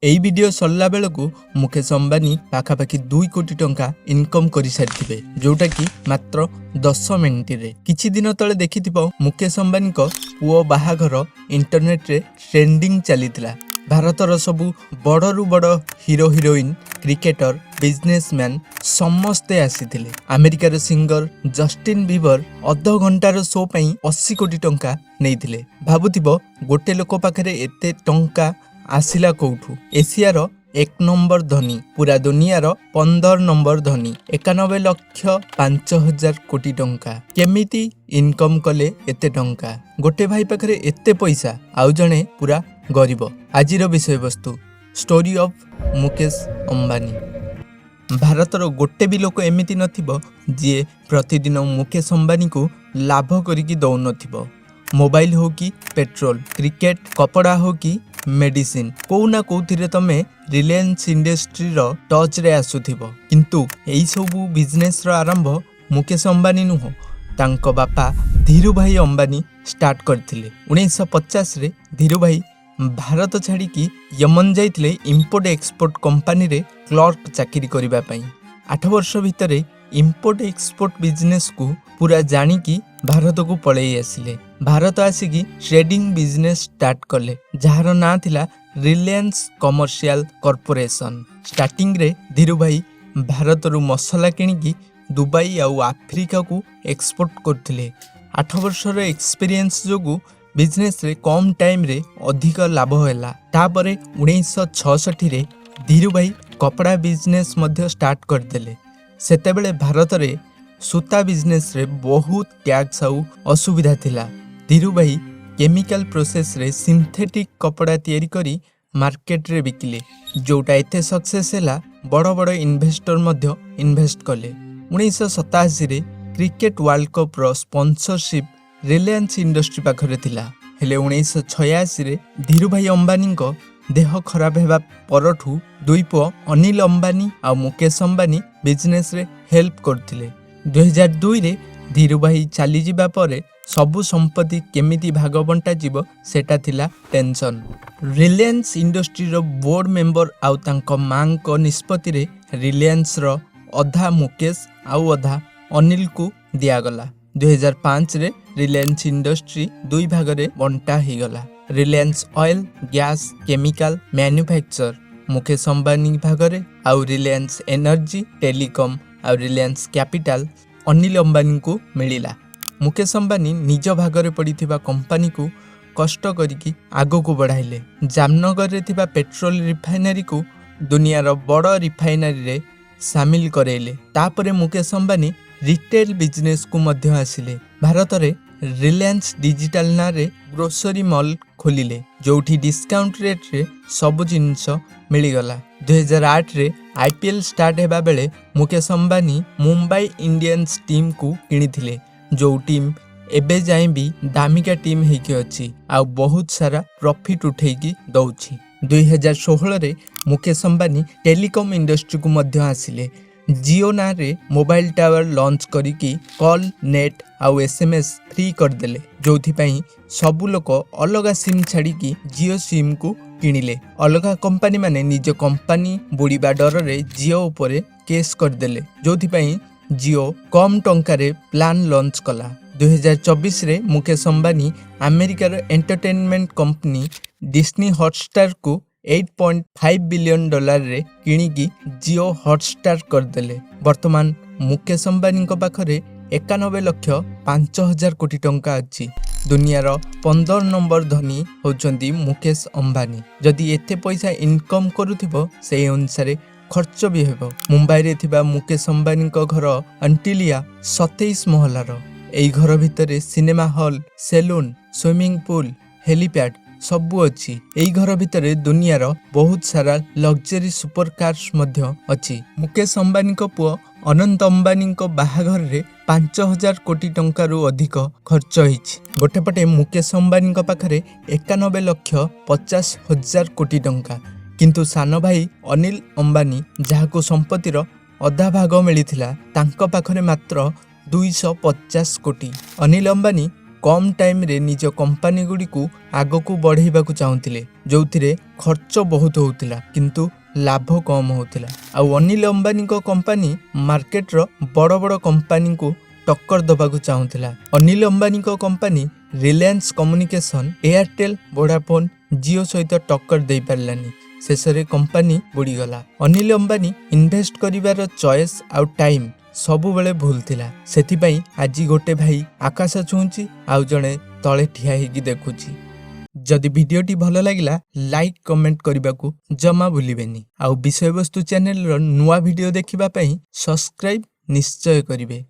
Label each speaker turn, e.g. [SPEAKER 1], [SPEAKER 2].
[SPEAKER 1] एई video सरला बेलू मुकेश अंबानी पाखापाखि 2 कोटी टंका इनकम कर सारी जोटा कि मात्र 10 मिनिट रे। किछि दिन तले देखिथिबो मुकेश अंबानी को पुओ बाहाघर इंटरनेट रे ट्रेंडिंग चलीथिला। भारतर सबु बड़रू बड़ हीरो हिरोइन क्रिकेटर बिजनेसमैन समस्ते आसीथिले। अमेरिकार सिंगर जस्टिन बीबर अध घंटार शो पई 80 कोटी टंका नेइथिले। भाबुथिबो गोटे लोक पाखरे एते टंका आसिला कौठू। एशियार 1 नंबर धनी, पूरा दुनियार 15 नंबर धनी, 91,05,000 कोटी टंका। केमिति इनकम कले एते टंका? गोटे भाई पाखरे एते पैसा, आउ जणे पूरा गरीब। आजिर विषय वस्तु स्टोरी ऑफ मुकेश अंबानी। भारतर गोटे भी लोक एमिति नथिबो जे प्रतिदिन मुकेश अंबानी को लाभ करिकी दौ नथिबो। मोबाइल हो कि पेट्रोल, क्रिकेट, कपड़ा हो कि मेडिसिन, को ना कोथिरे तमे रिलायंस इंडस्ट्री रो टच रे आसुथिबो। किंतु एई सबु बिजनेस रो आरंभ मुकेश अंबानी नुह, तांको बापा धीरू भाई अंबानी स्टार्ट करथिले। 1950 रे धीरू भाई भारत छाड़ी की यमन जाइथिले इंपोर्ट एक्सपोर्ट कंपनी रे क्लर्क चाकरी करिबा पई। 8 वर्ष भितरे इंपोर्ट एक्सपोर्ट बिजनेस को पूरा जानिकी भारत को पळेई आसिले। भारत आसिकी ट्रेडिंग बिजनेस स्टार्ट कले, जार ना थिला रिलायंस कमर्शियल कॉर्पोरेशन। स्टार्टिंग रे धीरू भाई भारत रु मसला किनिकी दुबई आउ आफ्रिका को एक्सपोर्ट करथिले। 8 वर्ष रो एक्सपीरियंस जोगु बिजनेस रे कम टाइम रे अधिक लाभ होला। तापरे 1966 रे धीरू भाई कपड़ा बिजनेस मध्य स्टार्ट करदेले। सेतेबेले भारत रे सूता बिजनेस रे बहुत टैक्स आउ असुविधा थिला। धीरू भाई केमिकल प्रोसेस रे सिंथेटिक कपड़ा तैयारी करी मार्केट रे बिकिले, जोटा एते सक्सेस हैला बड़ बड़ इन्वेस्टर मध्य इन्वेस्ट कले। 1987 रे क्रिकेट वर्ल्ड कप रो स्पॉन्सरशिप रिलायंस इंडस्ट्री पाखरे थिला। हेले 1986 रे धीरू भाई अंबानी को देह खराब हेबा परठू दुई पुओ अनिल अंबानी आ मुकेश अंबानी बिजनेस रे हेल्प करथिले। 2002 रे धीरू भाई चली जिबा परे सबु संपत्ति केमिति भाग बंटा जीव सेटा थिला टेंशन। रिलायंस इंडस्ट्री रो बोर्ड मेंबर आउ तांको मां को निष्पत्ति रे रिलायंस रो अधा मुकेश आउ अधा अनिल को दिया गला। 2005 रे रिलायंस इंडस्ट्री दुई भाग रे बंटा ही गला। Reliance oil, gas, chemical, manufacture Mukesh Ambani भाग रे, आउ रिलायंस एनर्जी, टेलीकॉम आउ रिलायंस कैपिटल अनिल अंबानी को मिलिला। मुकेश अंबानी निज भागरे पड़िथिबा कंपनी को कष्ट करिकी आगो को बढ़ाइले। जामनगर रे थिबा पेट्रोल रिफाइनरी को दुनियार बड़ रिफाइनरी रे शामिल करेले। तापरे मुकेश अंबानी रिटेल बिजनेस को मध्य आसिले। भारत रे रिलायंस डिजिटल ना रे ग्रोसरी मॉल खोलिले, जोठी डिस्काउंट रेट रे सब जिनिस मिलिगला। 2008 रे आईपीएल स्टार्ट हेबा बेले मुकेश अंबानी मुंबई इंडियंस टीम को किनिथिले, जो टीम एबे जाए भी दामिका टीम हेकी अछि आ बहुत सारा प्रॉफिट उठेकी दउछि। 2016 रे मुकेश अंबानी टेलीकॉम इंडस्ट्री को मध्य आसिले। जियो ना रे मोबाइल टावर लॉन्च करिकी कॉल, नेट आउ एसएमएस फ्री करदेले, जोथि पई सबु लोक अलगा सिम छाड़ी की जियो सिम को किनिले। अलगा कंपनी माने निज कंपनी बुड़ीबा डर रे जियो उपरे केस करदेले, जोथि पई जियो कम टंका रे प्लान लॉन्च कला। 2024 रे मुकेश अंबानी अमेरिकार एंटरटेनमेंट कंपनी डिस्नी हॉटस्टार को $8.5 बिलियन रे किणिकी जियो हॉटस्टार करदेले। वर्तमान मुकेश अंबानी को पाखरे 91,05,000 कोटी टंका अछि। दुनियार 15 नंबर धनी होचंदी मुकेश अंबानी। जदि एते पैसा इनकम करुथिबो सेही अनुसारे खर्च भी हेबो। मुंबई रे थिबा मुकेश अंबानी को घर अंटिलिया 27 महलार। एई घर भितरे cinema hall, saloon, swimming pool, helipad सबु अछि। एई घर भितरे दुनियार बहुत सारा लग्जरी सुपर कार्स मध्य अछि। मुकेश अंबानी को पुओ अनंत अंबानी को बाहाघर रे 5,000 कोटी टंका रु अधिक खर्च होइछि। गोटेपटे मुकेश अंबानी को पाखरे 91,50,000 कोटी टंका, किंतु सान भाई अनिल अंबानी जहाको संपत्तिर अधा भाग मिलिथिला तांको पाखरे मात्र 250 कोटी। अनिल अंबानी कम टाइम रे निज कंपनी गुडी को आग को बढ़ाइबाकू चाहूतिले जोथिरे खर्च बहुत होउतिला किंतु लाभ कम होउतिला। आ अनिल अंबानी को कंपनी मार्केट रो बड़ बड़ कंपनी को टक्कर दबाकू चाहूतिला। अनिल अंबानी को company Reliance communication, Airtel, Vodafone, Jio सहित टक्कर दे पारलानी। शेषरे कंपनी बुड़ीगला। अनिल अंबानी इन्वेस्ट करिवार चॉइस आउ टाइम सबु बेले भूल थिला। सेथिपाई आजी गोटे भाई आकाश छुंची आउ जणे तळे ठिया हेकी देखुची। जदि वीडियोटी भल लागिला लाइक कमेंट करबाकू जमा भूलिबेनी। आउ विषय वस्तु चैनल रो नुआ वीडियो देखिबा पई सब्सक्राइब निश्चय करिवे।